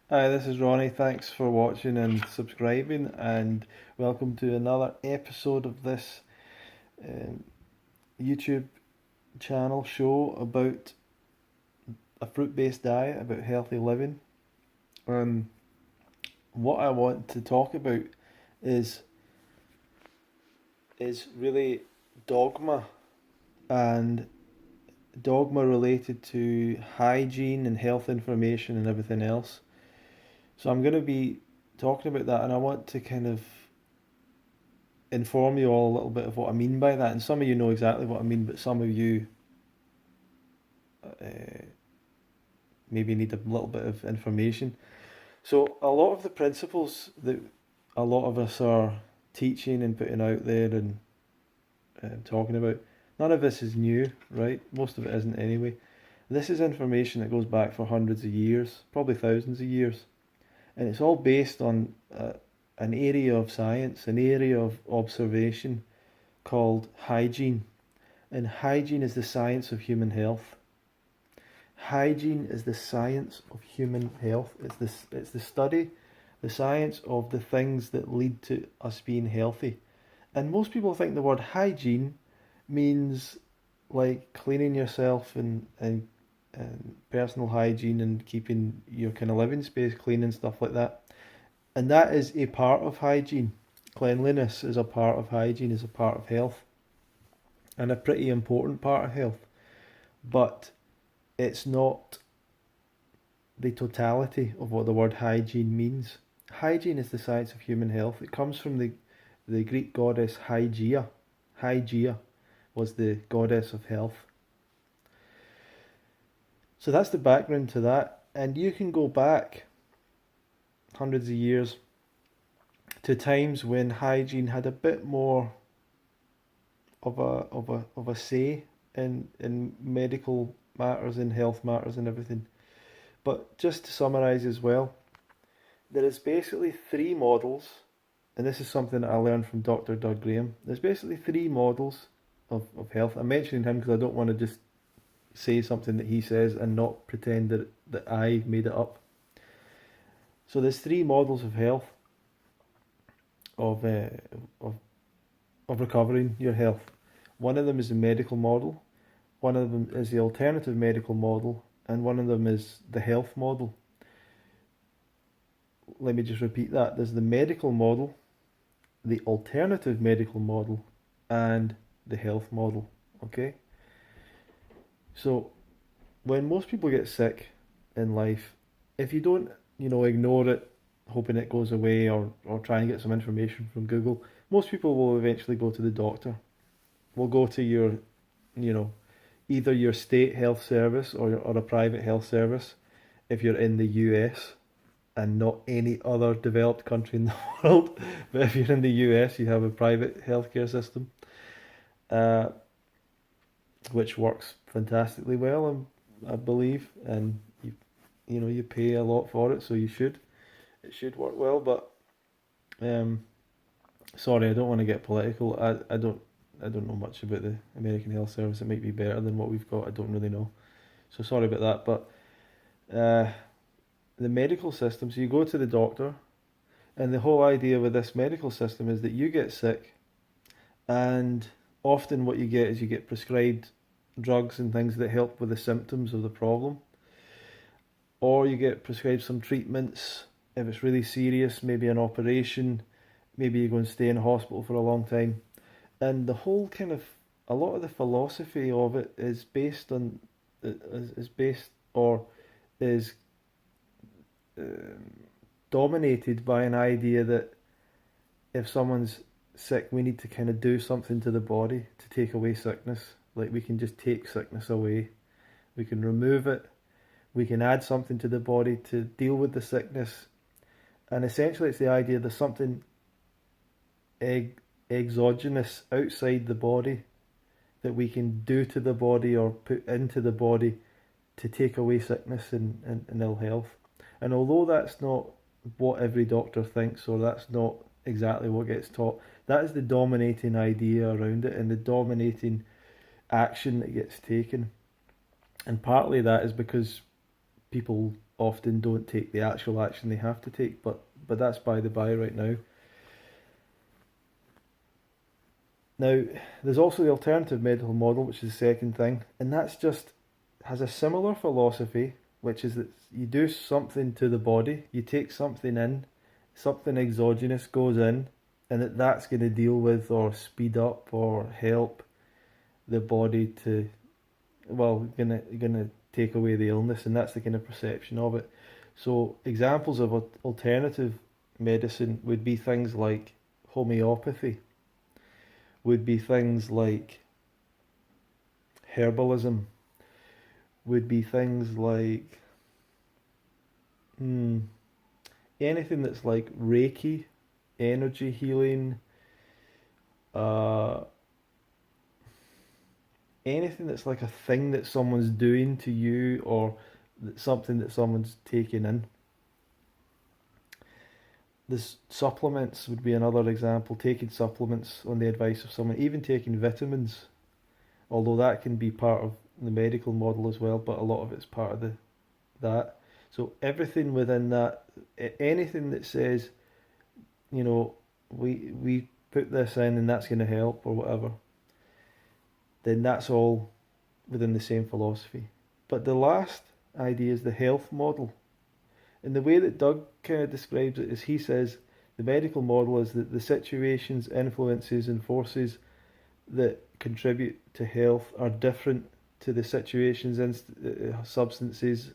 Hi, this is Ronnie. Thanks for watching and subscribing, and welcome to another episode of this um, YouTube channel show about a fruit-based diet, about healthy living. Um, what I want to talk about is is really dogma and dogma related to hygiene and health information and everything else. So I'm going to be talking about that, and I want to kind of inform you all a little bit of what I mean by that. And some of you know exactly what I mean, but some of you uh, maybe need a little bit of information. So, a lot of the principles that a lot of us are teaching and putting out there and talking about, none of this is new, right? Most of it isn't anyway. This is information that goes back for hundreds of years, probably thousands of years. And it's all based on an area of science, an area of observation called hygiene. And hygiene is the science of human health. Hygiene is the science of human health. It's the study, the science of the things that lead to us being healthy. And most people think the word hygiene means like cleaning yourself and personal hygiene and keeping your kind of living space clean and stuff like that. And that is a part of hygiene. Cleanliness is a part of hygiene, is a part of health, and a pretty important part of health. But it's not the totality of what the word hygiene means. Hygiene is the science of human health. It comes from the Greek goddess Hygeia. Hygeia was the goddess of health. So that's the background to that. And you can go back hundreds of years to times when hygiene had a bit more of a say in medical matters, in health matters and everything. But just to summarise as well, there is basically three models, and this is something that I learned from Dr. Doug Graham. There's basically three models of health. I'm mentioning him because I don't want to just say something that he says and not pretend that I made it up. So there's three models of health, of, uh, of, of recovering your health. One of them is the medical model, one of them is the alternative medical model, and one of them is the health model. Let me just repeat that. There's the medical model, the alternative medical model, and the health model. Okay? So, when most people get sick in life, if you don't, ignore it, hoping it goes away, or try and get some information from Google, most people will eventually go to the doctor. Will go to your, you know, either your state health service or a private health service if you're in the US and not any other developed country in the world. But if you're in the US, you have a private healthcare system, uh, which works fantastically well, I believe, and you pay a lot for it, so it should work well. But um, sorry, I don't want to get political. I don't know much about the American health service. It might be better than what we've got. I don't really know. So sorry about that. But the medical system. So you go to the doctor, and the whole idea with this medical system is that you get sick, and often what you get is you get prescribed drugs and things that help with the symptoms of the problem, or you get prescribed some treatments if it's really serious, maybe an operation, maybe you go and stay in hospital for a long time. And the whole kind of a lot of the philosophy of it is based on is based or is um, dominated by an idea that if someone's sick, we need to kind of do something to the body to take away sickness. Like we can just take sickness away, we can remove it, we can add something to the body to deal with the sickness. And essentially, it's the idea there's something exogenous outside the body that we can do to the body or put into the body to take away sickness and ill health. And although that's not what every doctor thinks, or that's not exactly what gets taught, that is the dominating idea around it and the dominating action that gets taken. And partly that is because people often don't take the actual action they have to take, but that's by the by right now. Now, there's also the alternative medical model, which is the second thing, and that's just has a similar philosophy, which is that you do something to the body, you take something in, something exogenous goes in, and that's going to deal with or speed up or help the body to, well, gonna take away the illness, and that's the kind of perception of it. So examples of alternative medicine would be things like homeopathy, would be things like herbalism, would be things like anything that's like Reiki, energy healing, uh, anything that's like a thing that someone's doing to you or something that someone's taking in. This supplements would be another example, taking supplements on the advice of someone, even taking vitamins, although that can be part of the medical model as well, but a lot of it's part of that. So everything within that, anything that says, you know, we put this in and that's going to help or whatever, then that's all within the same philosophy. But the last idea is the health model. And the way that Doug kind of describes it is he says the medical model is that the situations, influences, and forces that contribute to health are different to the situations and substances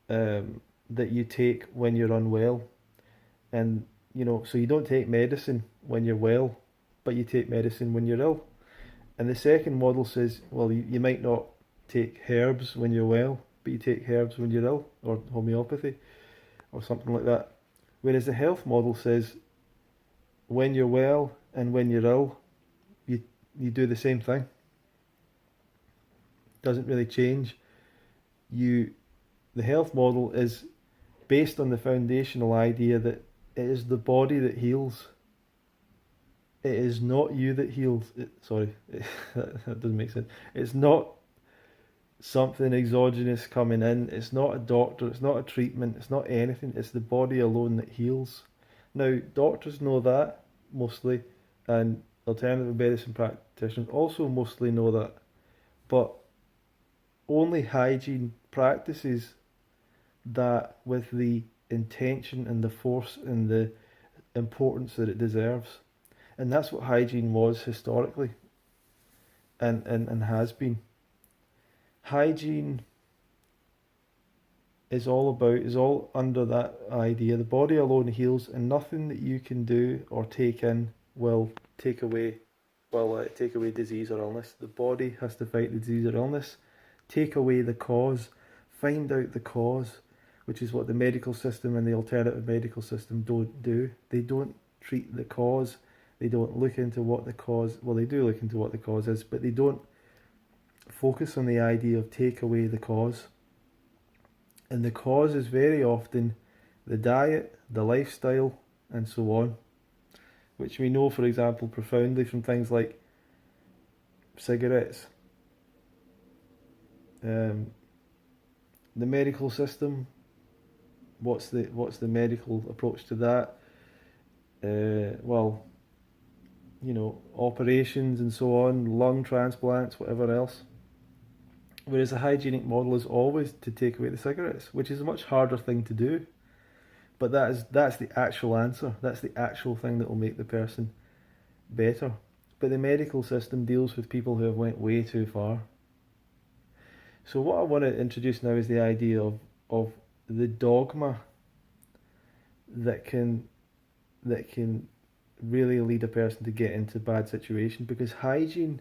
that you take when you're unwell. And, you know, so you don't take medicine when you're well, but you take medicine when you're ill. And the second model says, well, you might not take herbs when you're well, but you take herbs when you're ill, or homeopathy, or something like that. Whereas the health model says, when you're well and when you're ill, you do the same thing. Doesn't really change. The health model is based on the foundational idea that it is the body that heals. It is not you that heals. That doesn't make sense. It's not something exogenous coming in. It's not a doctor. It's not a treatment. It's not anything. It's the body alone that heals. Now, doctors know that mostly, and alternative medicine practitioners also mostly know that, but only hygiene practices that with the intention and the force and the importance that it deserves. And that's what hygiene was historically and has been. Hygiene is all under that idea. The body alone heals, and nothing that you can do or take in will take away disease or illness. The body has to fight the disease or illness, take away the cause, find out the cause, which is what the medical system and the alternative medical system don't do. They don't treat the cause. They don't look into what the cause, well, they do look into what the cause is, but they don't focus on the idea of take away the cause. And the cause is very often the diet, the lifestyle, and so on, which we know, for example, profoundly from things like cigarettes. The medical system, what's the medical approach to that? Well, you know, operations and so on, lung transplants, whatever else. Whereas the hygienic model is always to take away the cigarettes, which is a much harder thing to do. But that's the actual answer. That's the actual thing that will make the person better. But the medical system deals with people who have went way too far. So what I want to introduce now is the idea of the dogma that can really lead a person to get into bad situation, because hygiene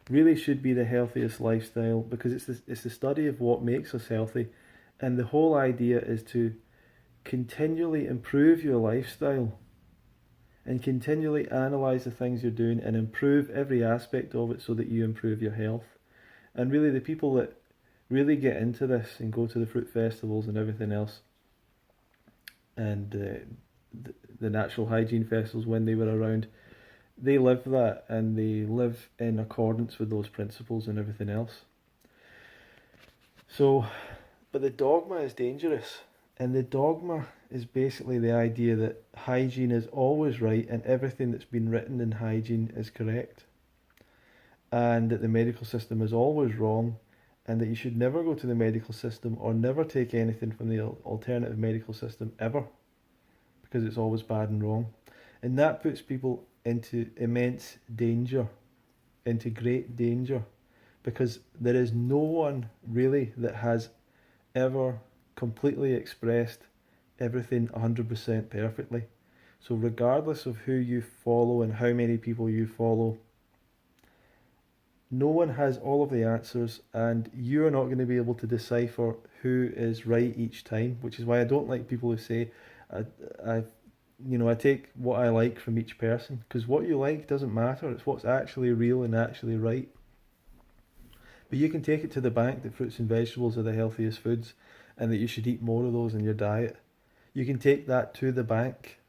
really should be the healthiest lifestyle, because it's the study of what makes us healthy, and the whole idea is to continually improve your lifestyle and continually analyze the things you're doing and improve every aspect of it so that you improve your health. And really the people that really get into this and go to the fruit festivals and everything else, and the natural hygiene festivals when they were around, they live that, and they live in accordance with those principles and everything else. So But the dogma is dangerous. And the dogma is basically the idea that hygiene is always right and everything that's been written in hygiene is correct. And that the medical system is always wrong and that you should never go to the medical system or never take anything from the alternative medical system ever because it's always bad and wrong. And that puts people into immense danger, into great danger, because there is no one really that has ever completely expressed everything 100% perfectly. So, regardless of who you follow and how many people you follow, no one has all of the answers, and you're not going to be able to decipher who is right each time, which is why I don't like people who say, I, I I take what I like from each person, because what you like doesn't matter. It's what's actually real and actually right. But you can take it to the bank that fruits and vegetables are the healthiest foods and that you should eat more of those in your diet. You can take that to the bank.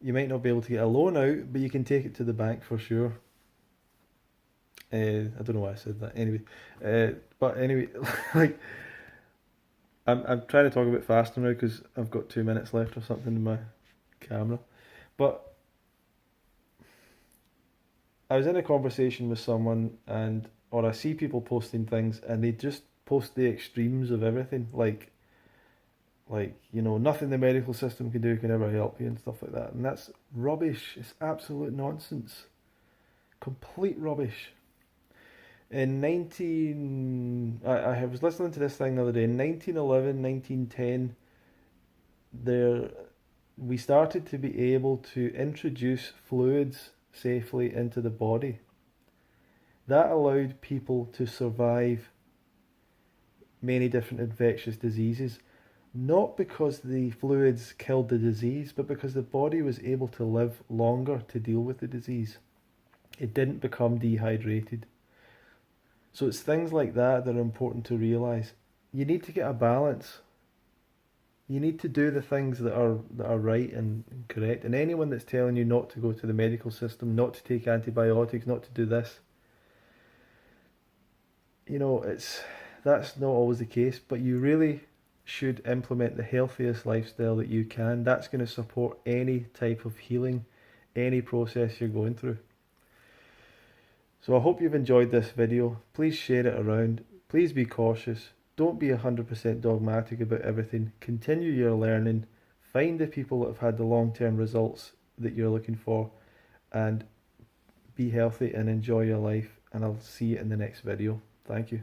You might not be able to get a loan out, but you can take it to the bank for sure. I don't know why I said that. Anyway, but anyway, like I'm trying to talk a bit faster now because I've got 2 minutes left or something in my camera. But I was in a conversation with someone, or I see people posting things, and they just post the extremes of everything, nothing the medical system can do can ever help you and stuff like that, and that's rubbish. It's absolute nonsense, complete rubbish. I was listening to this thing the other day. In 1911, 1910, there we started to be able to introduce fluids safely into the body. That allowed people to survive many different infectious diseases, not because the fluids killed the disease, but because the body was able to live longer to deal with the disease. It didn't become dehydrated. So it's things like that that are important to realise. You need to get a balance. You need to do the things that are right and correct. And anyone that's telling you not to go to the medical system, not to take antibiotics, not to do this, that's not always the case. But you really should implement the healthiest lifestyle that you can. That's going to support any type of healing, any process you're going through. So I hope you've enjoyed this video. Please share it around. Please be cautious. Don't be 100% dogmatic about everything. Continue your learning. Find the people that have had the long-term results that you're looking for, and be healthy and enjoy your life. And I'll see you in the next video. Thank you.